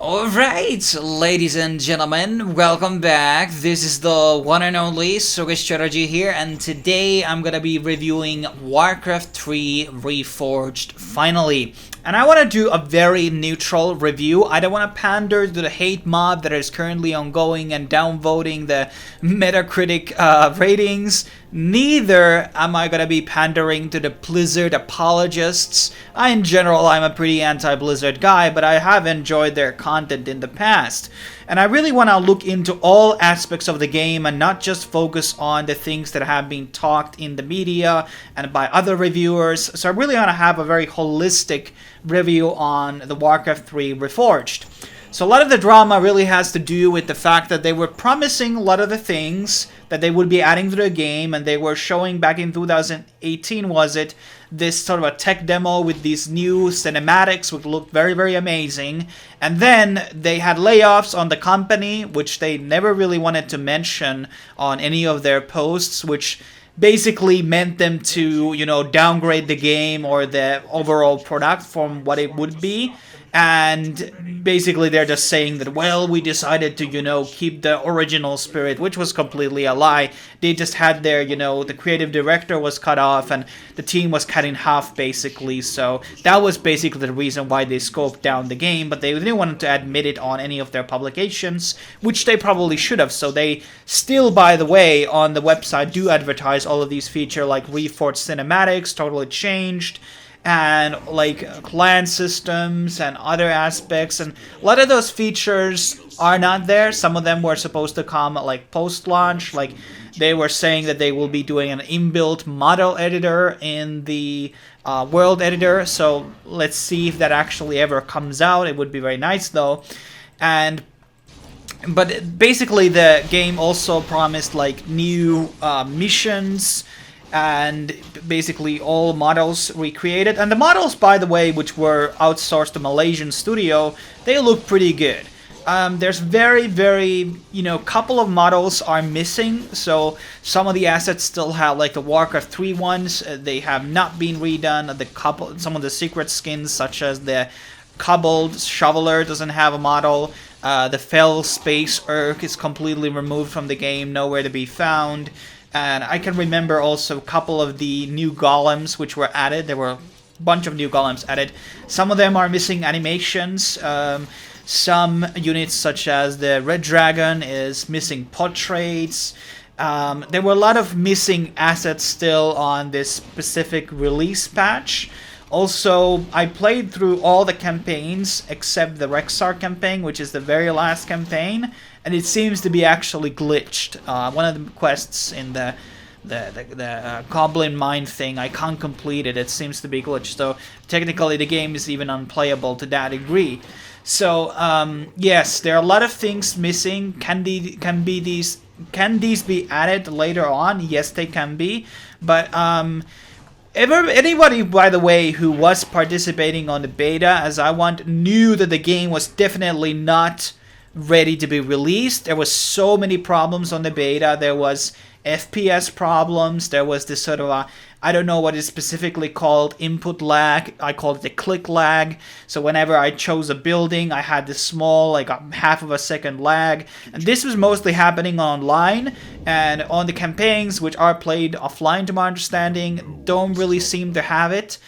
Alright, ladies and gentlemen, welcome back. This is the one and only Sugi Strategy here, and today I'm gonna be reviewing Warcraft 3 Reforged, finally. And I want to do a very neutral review. I don't want to pander to the hate mob that is currently ongoing and downvoting the Metacritic ratings. Neither am I going to be pandering to the Blizzard apologists. In general, I'm a pretty anti-Blizzard guy, but I have enjoyed their content in the past. And I really want to look into all aspects of the game and not just focus on the things that have been talked in the media and by other reviewers. So I really want to have a very holistic review on the Warcraft 3 Reforged. So a lot of the drama really has to do with the fact that they were promising a lot of the things that they would be adding to the game, and they were showing back in 2018, was it, this sort of a tech demo with these new cinematics which looked very, very amazing. And then they had layoffs on the company, which they never really wanted to mention on any of their posts, which basically meant them to, downgrade the game or the overall product from what it would be. And basically they're just saying that, well, we decided to, keep the original spirit, which was completely a lie. They just had their, the creative director was cut off and the team was cut in half, basically. So that was basically the reason why they scoped down the game, but they didn't want to admit it on any of their publications, which they probably should have. So they still, by the way, on the website do advertise all of these features like Reforged cinematics, totally changed, and like clan systems and other aspects, and a lot of those features are not there. Some of them were supposed to come like post-launch, like they were saying that they will be doing an inbuilt model editor in the world editor. So let's see if that actually ever comes out. It would be very nice though. But basically the game also promised like new missions and basically all models recreated. And the models, by the way, which were outsourced to Malaysian studio, they look pretty good. There's very, couple of models are missing, so some of the assets still have like the Warcraft 3 ones. They have not been redone. Some of the secret skins, such as the Cobbled Shoveler, doesn't have a model. The Fell Space Urk is completely removed from the game, nowhere to be found. And I can remember also a couple of the new golems which were added. There were a bunch of new golems added. Some of them are missing animations. Some units, such as the Red Dragon, is missing portraits. There were a lot of missing assets still on this specific release patch. Also, I played through all the campaigns except the Rexar campaign, which is the very last campaign, and it seems to be actually glitched. One of the quests in the Goblin Mine thing, I can't complete it. It seems to be glitched. So technically, the game is even unplayable to that degree. So yes, there are a lot of things missing. Can these be added later on? Yes, they can be, but anybody, by the way, who was participating on the beta, as I knew that the game was definitely not ready to be released. There was so many problems on the beta. There was FPS problems. There was this sort of I don't know what is specifically called, input lag. I called it the click lag. So whenever I chose a building, I had this small, like a half of a second lag. And this was mostly happening online. And on the campaigns, which are played offline to my understanding, don't really seem to have it.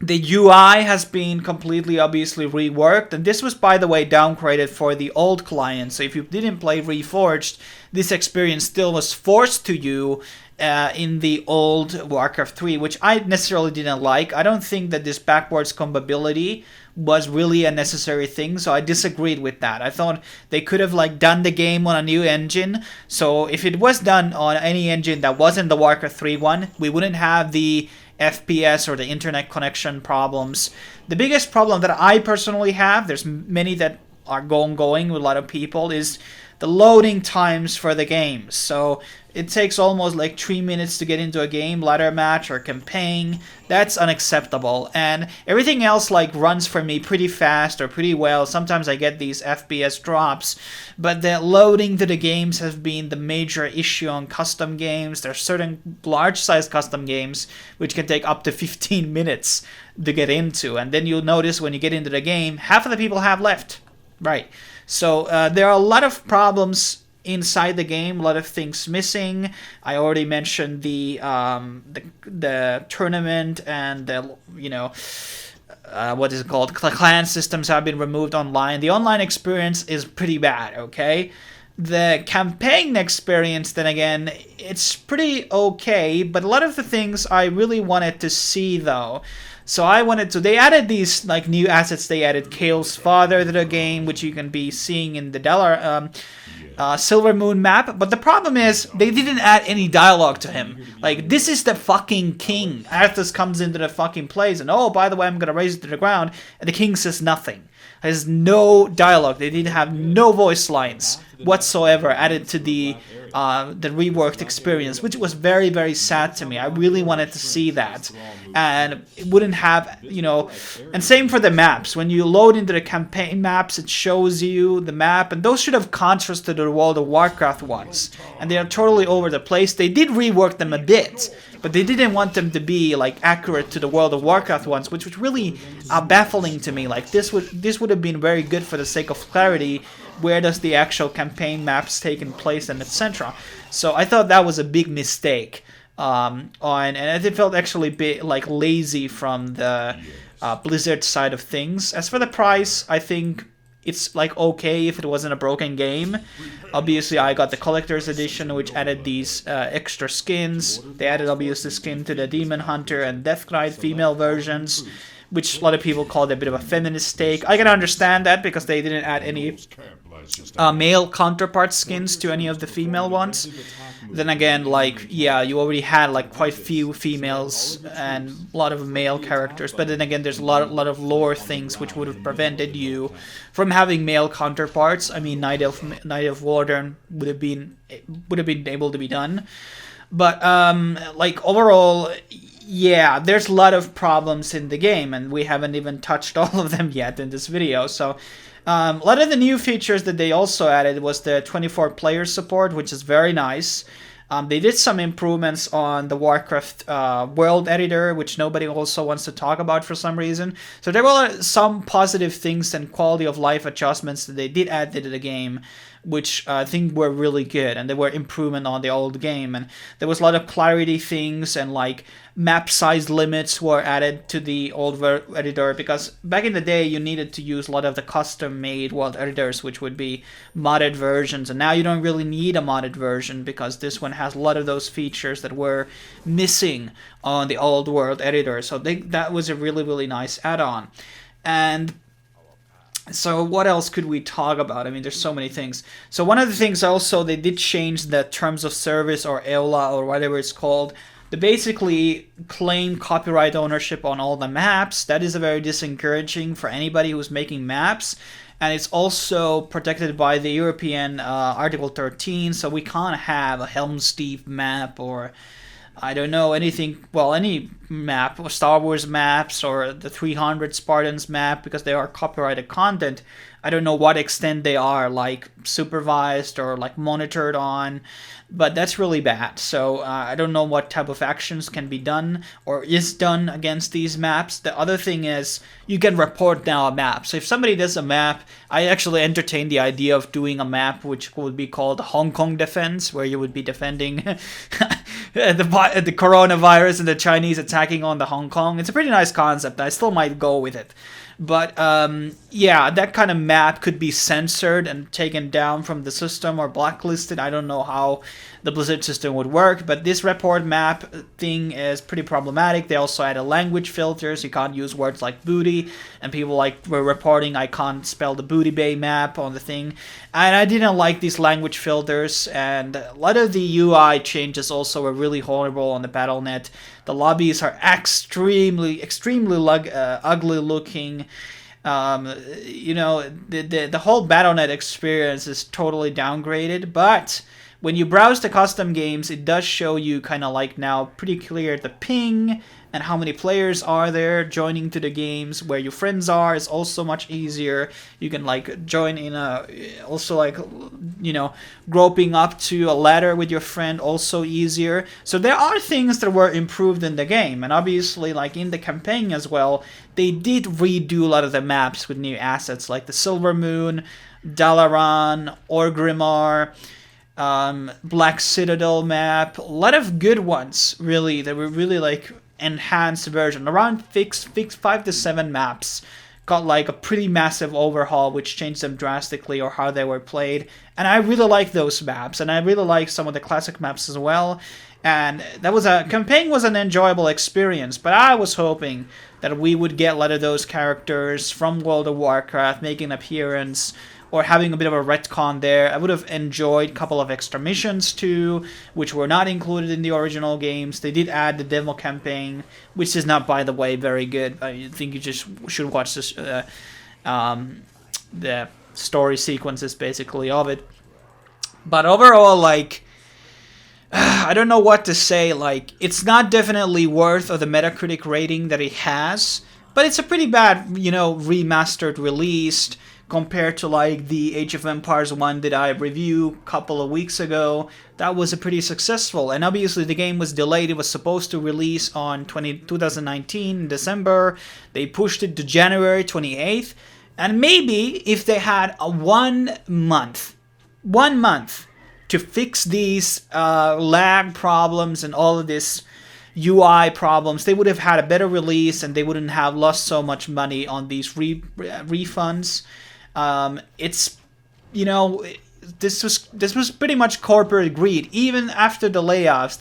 The UI has been completely, obviously, reworked, and this was, by the way, downgraded for the old client. So if you didn't play Reforged, this experience still was forced to you in the old Warcraft 3, which I necessarily didn't like. I don't think that this backwards compatibility was really a necessary thing, so I disagreed with that. I thought they could have done the game on a new engine. So if it was done on any engine that wasn't the Warcraft 3 one, we wouldn't have the FPS or the internet connection problems. The biggest problem that I personally have, there's many that are going with a lot of people is the loading times for the games. So it takes almost like 3 minutes to get into a game, ladder match or campaign. That's unacceptable. And everything else like runs for me pretty fast or pretty well. Sometimes I get these FPS drops, but the loading to the games has been the major issue on custom games. There are certain large-sized custom games which can take up to 15 minutes to get into, and then you'll notice when you get into the game, half of the people have left. Right. So there are a lot of problems inside the game, a lot of things missing. I already mentioned the tournament and the, what is it called? Clan systems have been removed online. The online experience is pretty bad, okay? The campaign experience, then again, it's pretty okay, but a lot of the things I really wanted to see, though. So they added these like new assets. They added Kale's father to the game, which you can be seeing in the Silver Moon map. But the problem is they didn't add any dialogue to him. Like, this is the fucking king. Arthas comes into the fucking place and, oh, by the way, I'm gonna raise it to the ground. And the king says nothing. There's no dialogue. They did have no voice lines whatsoever added to the reworked experience, which was very, very sad to me. I really wanted to see that. And it wouldn't have, and same for the maps. When you load into the campaign maps, it shows you the map, and those should have contrast to the World of Warcraft ones. And they are totally over the place. They did rework them a bit, but they didn't want them to be like accurate to the World of Warcraft ones, which was really baffling to me. Like, this would have been very good for the sake of clarity. Where does the actual campaign maps taking place and etc. So I thought that was a big mistake. And it felt actually like lazy from the Blizzard side of things. As for the price, I think it's like okay if it wasn't a broken game. Obviously, I got the collector's edition, which added these extra skins. They added obviously skin to the Demon Hunter and Death Knight female versions, which a lot of people called a bit of a feminist take. I can understand that because they didn't add any male counterpart skins to any of the female ones. Then again, like, yeah, you already had like quite few females and a lot of male characters. But then again, there's a lot of lore things which would have prevented you from having male counterparts. I mean, Night of Warden would have been able to be done. But like overall, yeah, there's a lot of problems in the game, and we haven't even touched all of them yet in this video. So a lot of the new features that they also added was the 24 player support, which is very nice. They did some improvements on the Warcraft world editor, which nobody also wants to talk about for some reason. So there were some positive things and quality of life adjustments that they did add to the game, which I think were really good, and they were improvement on the old game. And there was a lot of clarity things, and like map size limits were added to the old editor, because back in the day you needed to use a lot of the custom made world editors, which would be modded versions, and now you don't really need a modded version because this one has a lot of those features that were missing on the old world editor. So that was a really, really nice add-on. And so what else could we talk about? I mean, there's so many things. So one of the things also, they did change the terms of service, or EOLA, or whatever it's called. They basically claim copyright ownership on all the maps. That is very discouraging for anybody who's making maps. And it's also protected by the European Article 13, so we can't have a Helm's Deep map, or I don't know, anything, well, any map, or Star Wars maps, or the 300 Spartans map, because they are copyrighted content. I don't know what extent they are, like, supervised or, like, monitored on, but that's really bad. So I don't know what type of actions can be done or is done against these maps. The other thing is, you can report now a map. So if somebody does a map, I actually entertained the idea of doing a map which would be called Hong Kong Defense, where you would be defending the coronavirus and the Chinese attacking on the Hong Kong. It's a pretty nice concept. I still might go with it. But yeah, that kind of map could be censored and taken down from the system or blacklisted. I don't know how the Blizzard system would work, but this report map thing is pretty problematic. They also added language filters. You can't use words like booty, and people like were reporting I can't spell the Booty Bay map on the thing. And I didn't like these language filters, and a lot of the UI changes also were really horrible on the BattleNet. The lobbies are extremely ugly looking. You know, the whole Battle.net experience is totally downgraded, but when you browse the custom games, it does show you kind of like now pretty clear the ping and how many players are there joining to the games. Where your friends are is also much easier. You can like join in a, also like, you know, groping up to a ladder with your friend, also easier. So there are things that were improved in the game, and obviously like in the campaign as well, they did redo a lot of the maps with new assets like the Silver Moon, Dalaran, Orgrimmar, Black Citadel map, a lot of good ones really that were really like enhanced version. Around 5 to 7 maps got like a pretty massive overhaul, which changed them drastically or how they were played, and I really like those maps, and I really like some of the classic maps as well. And that was campaign was an enjoyable experience, but I was hoping that we would get a lot of those characters from World of Warcraft making an appearance, or having a bit of a retcon there. I would have enjoyed a couple of extra missions too, which were not included in the original games. They did add the demo campaign, which is not, by the way, very good. I think you just should watch this, the story sequences basically of it. But overall, like, I don't know what to say. Like, it's not definitely worth of the Metacritic rating that it has, but it's a pretty bad, you know, remastered released compared to like the Age of Empires 1 that I reviewed a couple of weeks ago. That was a pretty successful, and obviously the game was delayed. It was supposed to release on 2019 in December. They pushed it to January 28th, and maybe if they had a 1 month to fix these lag problems and all of this UI problems, they would have had a better release, and they wouldn't have lost so much money on these refunds. It's, you know, this was pretty much corporate greed. Even after the layoffs,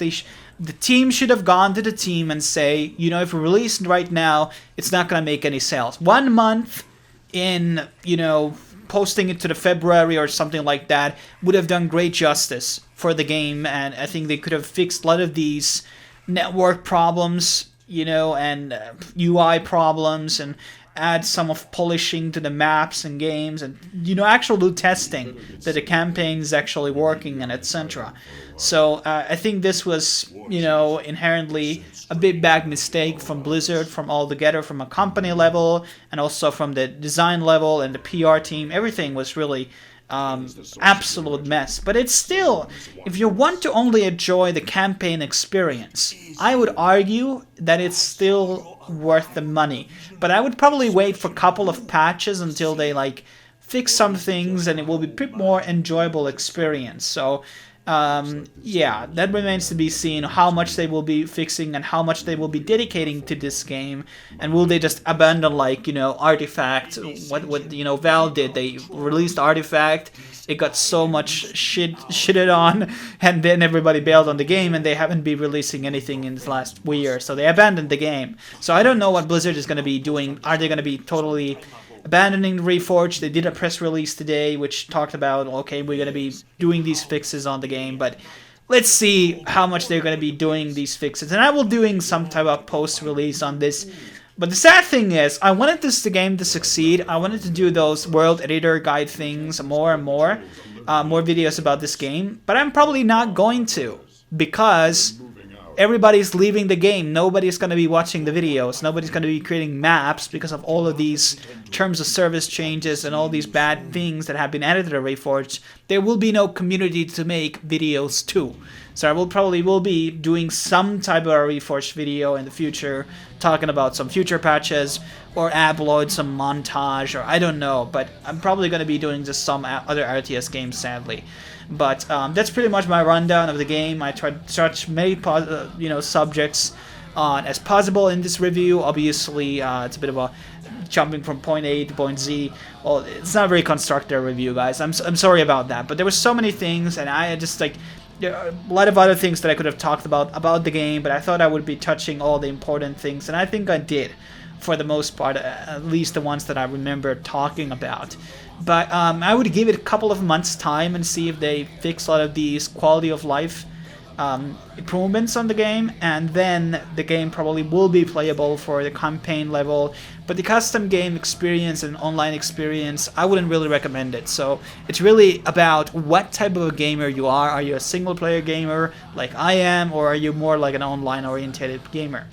the team should have gone to the team and say, you know, if we release it right now, it's not gonna make any sales. 1 month in, you know, posting it to the February or something like that would have done great justice for the game, and I think they could have fixed a lot of these network problems, you know, and UI problems, and add some of polishing to the maps and games, and, you know, actual do testing that the campaign is actually working, and etc. So I think this was, you know, inherently a big bad mistake from Blizzard, from altogether, from a company level, and also from the design level and the PR team. Everything was really absolute mess. But it's still, if you want to only enjoy the campaign experience, I would argue that it's still worth the money. But I would probably wait for a couple of patches until they like fix some things, and it will be a bit more enjoyable experience. So yeah, that remains to be seen, how much they will be fixing and how much they will be dedicating to this game, and will they just abandon, like, you know, Artifact, what you know Valve did. They released Artifact, it got so much shitted on, and then everybody bailed on the game, and they haven't been releasing anything in this last year, so they abandoned the game. So I don't know what Blizzard is going to be doing. Are they going to be totally abandoning Reforged? They did a press release today which talked about, okay, we're going to be doing these fixes on the game, but let's see how much they're going to be doing these fixes. And I will doing some type of post-release on this. But the sad thing is, I wanted this game to succeed. I wanted to do those world editor guide things more and more videos about this game, but I'm probably not going to, because everybody's leaving the game. Nobody's going to be watching the videos. Nobody's going to be creating maps because of all of these terms of service changes and all these bad things that have been added to Reforged. There will be no community to make videos to. So I will probably be doing some type of a Reforged video in the future, talking about some future patches, or upload some montage, or I don't know. But I'm probably going to be doing just some other RTS games, sadly. But that's pretty much my rundown of the game. I tried to touch many you know, subjects as possible in this review. Obviously, it's a bit of a jumping from point A to point Z. Well, it's not a very constructive review, guys. I'm sorry about that. But there were so many things, and I just like, there are a lot of other things that I could have talked about the game, but I thought I would be touching all the important things, and I think I did, for the most part, at least the ones that I remember talking about. But I would give it a couple of months' time and see if they fix a lot of these quality of life improvements on the game, and then the game probably will be playable for the campaign level. But the custom game experience and online experience, I wouldn't really recommend it. So it's really about what type of a gamer you are. Are you a single player gamer like I am, or are you more like an online oriented gamer?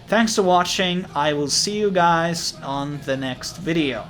Thanks for watching. I will see you guys on the next video.